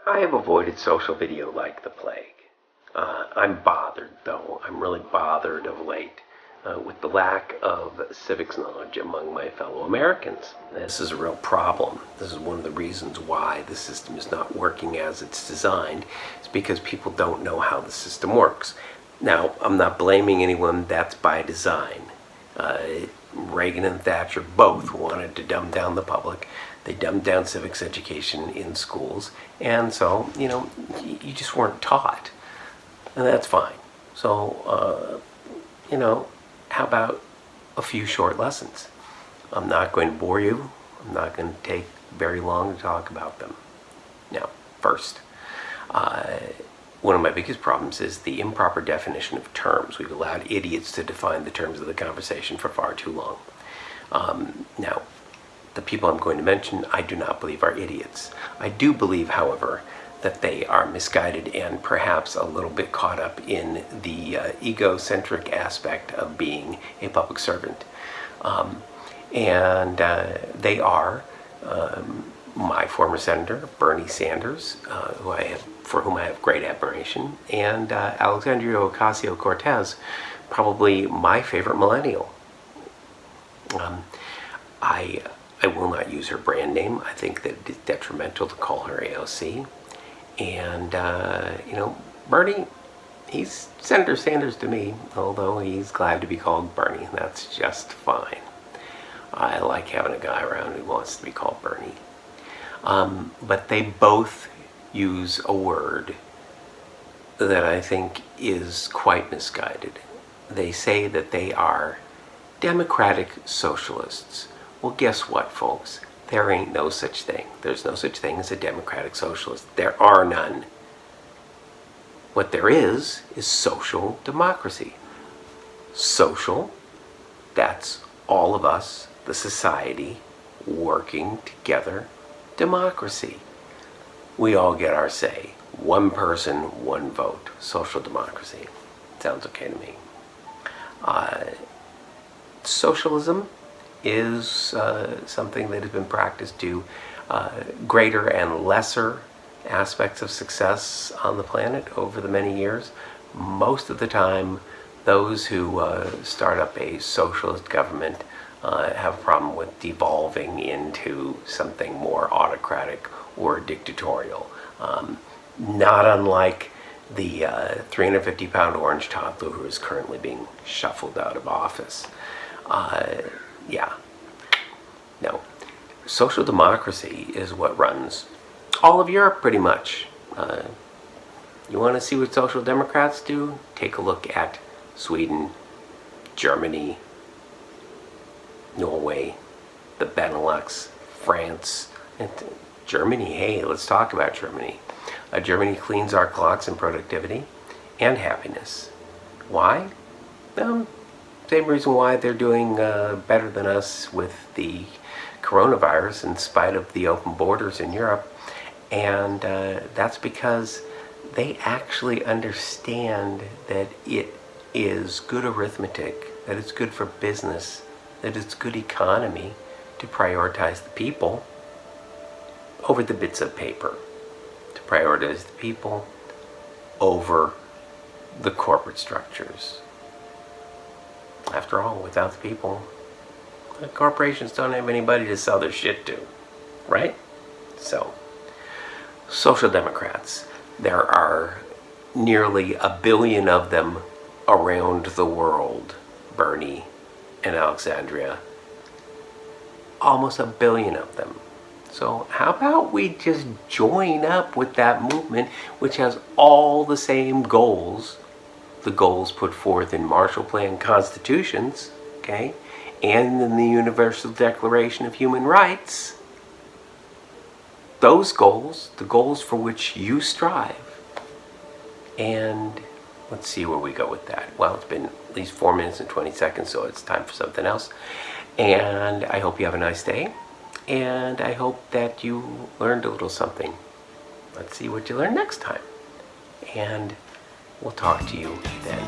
I have avoided social video like the plague. I'm bothered, though. I'm really bothered of late with the lack of civics knowledge among my fellow Americans. This is a real problem. This is one of the reasons why the system is not working as it's designed. It's because people don't know how the system works. Now, I'm not blaming anyone. That's by design. Reagan and Thatcher both wanted to dumb down the public. They dumbed down civics education in schools, and so, you just weren't taught. And that's fine. So, how about a few short lessons? I'm not going to bore you. I'm not going to take very long to talk about them. Now, first, one of my biggest problems is the improper definition of terms. We've allowed idiots to define the terms of the conversation for far too long. Now, the people I'm going to mention, I do not believe are idiots. I do believe, however, that they are misguided and perhaps a little bit caught up in the egocentric aspect of being a public servant. They are my former senator, Bernie Sanders, for whom I have great admiration, and Alexandria Ocasio-Cortez, probably my favorite millennial. I will not use her brand name. I think that it's detrimental to call her AOC. And, Bernie, he's Senator Sanders to me, although he's glad to be called Bernie, and that's just fine. I like having a guy around who wants to be called Bernie. But they both use a word that I think is quite misguided. They say that they are democratic socialists. Well, guess what, folks? There ain't no such thing. There's no such thing as a democratic socialist. There are none. What there is social democracy. Social, that's all of us, the society, working together. Democracy. We all get our say. One person, one vote. Social democracy. Sounds okay to me. Socialism is something that has been practiced to greater and lesser aspects of success on the planet over the many years. Most of the time, those who start up a socialist government have a problem with devolving into something more autocratic or dictatorial. Not unlike the 350-pound orange toddler who is currently being shuffled out of office. No. Social democracy is what runs all of Europe, pretty much. You want to see what social democrats do? Take a look at Sweden, Germany, Norway, the Benelux, France, and Germany. Hey, let's talk about Germany. Germany cleans our clocks in productivity and happiness. Why? Same reason why they're doing better than us with the coronavirus in spite of the open borders in Europe. And that's because they actually understand that it is good arithmetic, that it's good for business, that it's good economy to prioritize the people over the bits of paper, to prioritize the people over the corporate structures. After all, without the people, the corporations don't have anybody to sell their shit to, right? So, social democrats, there are nearly 1 billion of them around the world. Bernie and Alexandria, almost 1 billion of them. So how about we just join up with that movement, which has all the same goals, the goals put forth in Marshall Plan constitutions, okay, and in the Universal Declaration of Human Rights. Those goals, the goals for which you strive. And let's see where we go with that. Well, it's been at least 4 minutes and 20 seconds, so it's time for something else. And I hope you have a nice day. And I hope that you learned a little something. Let's see what you learn next time. And we'll talk to you then.